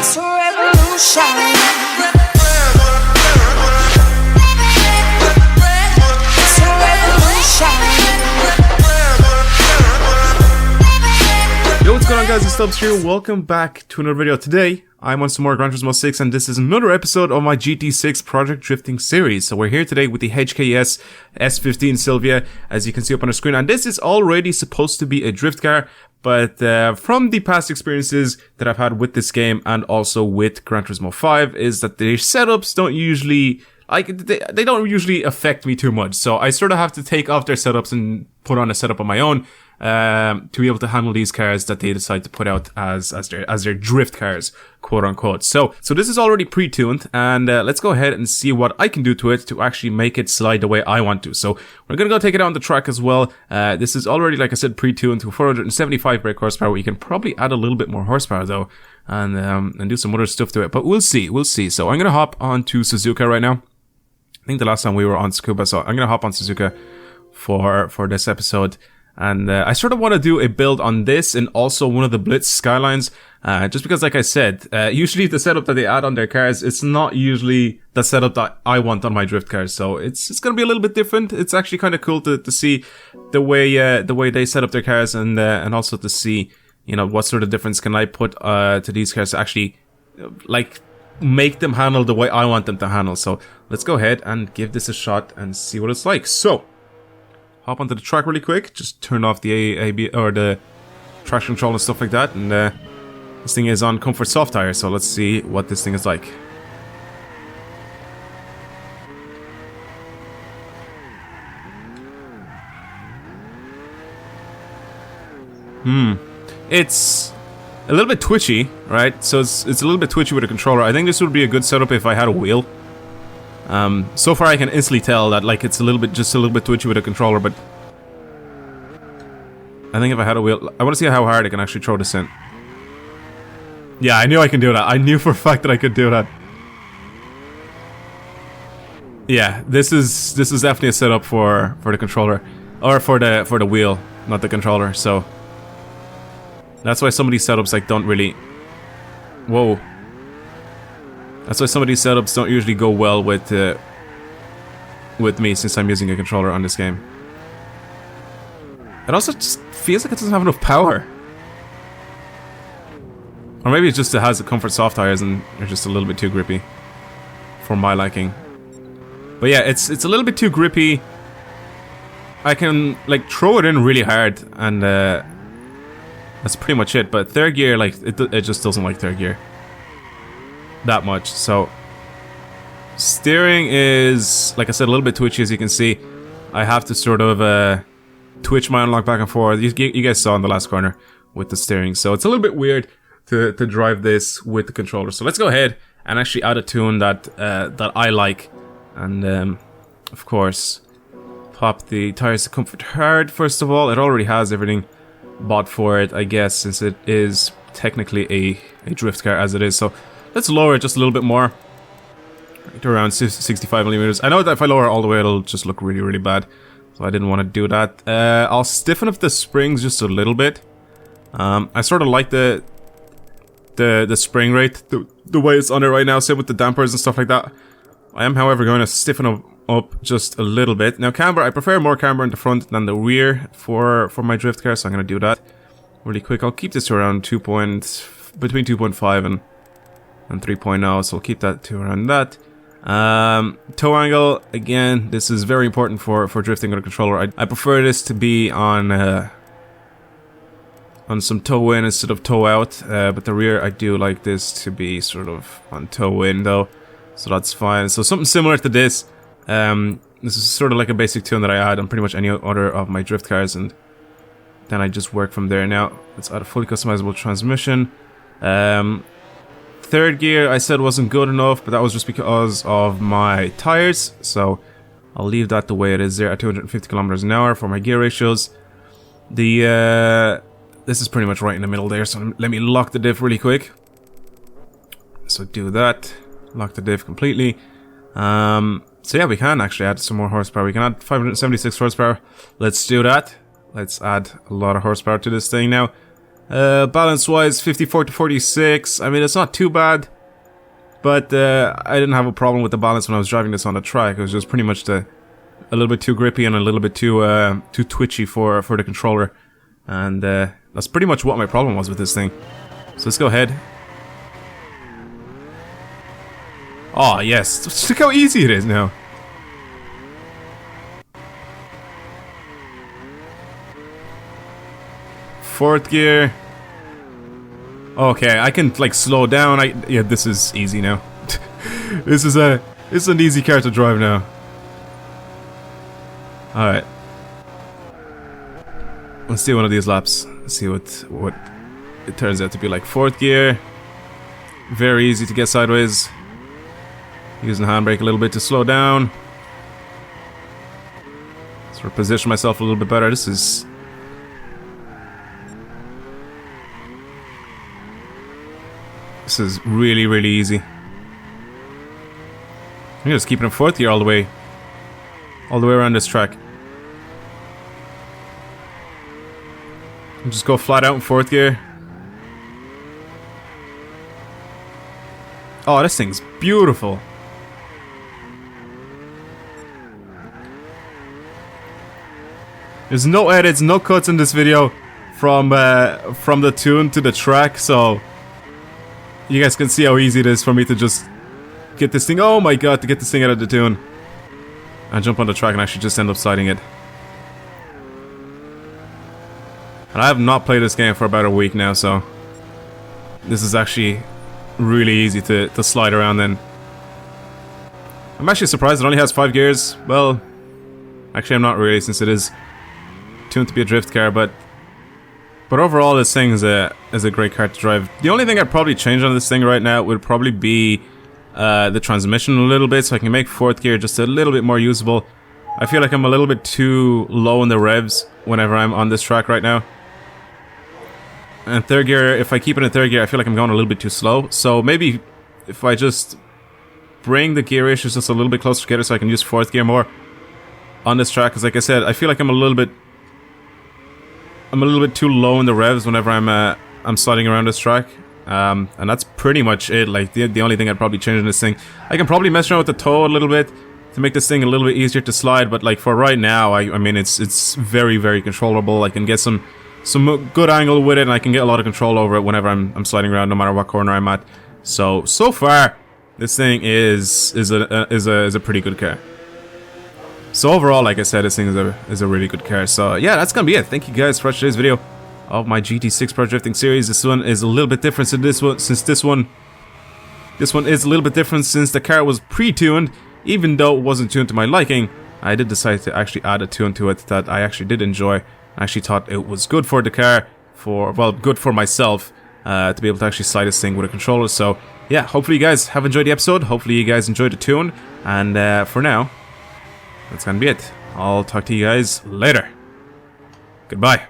It's a revolution. It's a revolution. Yo, what's going on, guys? It's Stubbs here. Welcome back to another video. Today, I'm on some more Gran Turismo 6, and this is another episode of my GT6 Project Drifting series. So we're here today with the HKS S15 Silvia, as you can see up on the screen. And this is already supposed to be a drift car, but from the past experiences that I've had with this game and also with Gran Turismo 5, is that their setups don't usually... they don't usually affect me too much. So I sort of have to take off their setups and put on a setup of my own to be able to handle these cars that they decide to put out as their drift cars, quote unquote. So this is already pre-tuned, and let's go ahead and see what I can do to it to actually make it slide the way I want to. So we're gonna go take it out on the track as well. This is already, like I said, pre-tuned to 475 brake horsepower. We can probably add a little bit more horsepower though, and do some other stuff to it. But we'll see. So I'm gonna hop onto Suzuka right now. I think the last time we were on Scuba, so I'm gonna hop on Suzuka for this episode. And I sort of want to do a build on this and also one of the Blitz Skylines, just because, like I said, usually the setup that they add on their cars, it's not usually the setup that I want on my drift cars. So it's going to be a little bit different. It's actually kind of cool to see the way they set up their cars, and also to see, you know, what sort of difference can I put to these cars to actually like make them handle the way I want them to handle. So let's go ahead and give this a shot and see what it's like. So hop onto the track really quick, just turn off the AB or the traction control and stuff like that, and this thing is on comfort soft tire, so let's see what this thing is like. It's a little bit twitchy, right? So it's a little bit twitchy with the controller. I think this would be a good setup if I had a wheel. So far I can instantly tell that, like, it's just a little bit twitchy with a controller, but I think if I had a wheel, I want to see how hard I can actually throw this in. Yeah, I knew I can do that. I knew for a fact that I could do that. Yeah, this is definitely a setup for the controller, or for the wheel, not the controller. So that's why some of these setups like don't really. Whoa. That's why some of these setups don't usually go well with me, since I'm using a controller on this game. It also just feels like it doesn't have enough power. Or maybe it's just it has the comfort soft tires and they're just a little bit too grippy for my liking. But yeah, it's a little bit too grippy. I can like throw it in really hard, and that's pretty much it. But third gear, like, it just doesn't like third gear that much. So steering is, like I said, a little bit twitchy, as you can see. I have to sort of twitch my unlock back and forth. You guys saw in the last corner with the steering, so it's a little bit weird to drive this with the controller. So let's go ahead and actually add a tune that I like, and of course pop the tires to comfort hard. First of all, it already has everything bought for it, I guess, since it is technically a drift car as it is. So let's lower it just a little bit more, to around 65 millimeters. I know that if I lower it all the way, it'll just look really, really bad. So I didn't want to do that. I'll stiffen up the springs just a little bit. I sort of like the spring rate, the way it's on it right now, same with the dampers and stuff like that. I am, however, going to stiffen up just a little bit. Now, camber, I prefer more camber in the front than the rear for my drift car, so I'm going to do that really quick. I'll keep this to around between 2.5 and 3.0, so we'll keep that to around that. Toe angle, again, this is very important for drifting with a controller. I prefer this to be on some toe in instead of toe out, but the rear, I do like this to be sort of on toe in though, so that's fine. So something similar to this. This is sort of like a basic tune that I add on pretty much any other of my drift cars, and then I just work from there. Now let's add a fully customizable transmission. Third gear I said wasn't good enough, but that was just because of my tires, so I'll leave that the way it is there at 250 kilometers an hour for my gear ratios. This is pretty much right in the middle there, so let me lock the diff really quick. So do that, lock the diff completely. So yeah, we can actually add some more horsepower. We can add 576 horsepower. Let's do that. Let's add a lot of horsepower to this thing now. Balance-wise, 54 to 46. I mean, it's not too bad. But I didn't have a problem with the balance when I was driving this on the track. It was just pretty much a little bit too grippy and a little bit too twitchy for the controller. And that's pretty much what my problem was with this thing. So let's go ahead. Oh, yes. Look how easy it is now. Fourth gear. Okay, I can like slow down. Yeah, this is easy now. This is an easy car to drive now. All right. Let's do one of these laps. Let's see what it turns out to be like. Fourth gear. Very easy to get sideways. Using the handbrake a little bit to slow down. Sort of position myself a little bit better. This is really, really easy. I'm just keeping it fourth gear all the way around this track. And just go flat out in fourth gear. Oh, this thing's beautiful. There's no edits, no cuts in this video from the tune to the track, so you guys can see how easy it is for me to just get this thing. Oh my god, to get this thing out of the tune and jump on the track and actually just end up sliding it. And I have not played this game for about a week now, so this is actually really easy to slide around in. I'm actually surprised it only has 5 gears. Well, actually I'm not really, since it is tuned to be a drift car, but overall this thing is a great car to drive. The only thing I'd probably change on this thing right now would probably be the transmission a little bit, so I can make fourth gear just a little bit more usable. I feel like I'm a little bit too low in the revs whenever I'm on this track right now. And third gear, if I keep it in third gear, I feel like I'm going a little bit too slow. So maybe if I just bring the gear ratios just a little bit closer together so I can use fourth gear more on this track. Because like I said, I feel like I'm a little bit too low in the revs whenever I'm sliding around this track. And that's pretty much it. Like the only thing I'd probably change in this thing, I can probably mess around with the toe a little bit to make this thing a little bit easier to slide. But like for right now, I mean it's very, very controllable. I can get some good angle with it, and I can get a lot of control over it whenever I'm sliding around, no matter what corner I'm at. So far, this thing is a pretty good car. So overall, like I said, this thing is a really good car. So yeah, that's gonna be it. Thank you guys for watching today's video of my GT6 Pro Drifting series. This one is a little bit different than this one, since this one is a little bit different since the car was pre-tuned. Even though it wasn't tuned to my liking, I did decide to actually add a tune to it that I actually did enjoy. I actually thought it was good for the car, good for myself, to be able to actually slide this thing with a controller. So yeah, hopefully you guys have enjoyed the episode. Hopefully you guys enjoyed the tune. And for now, that's gonna be it. I'll talk to you guys later. Goodbye.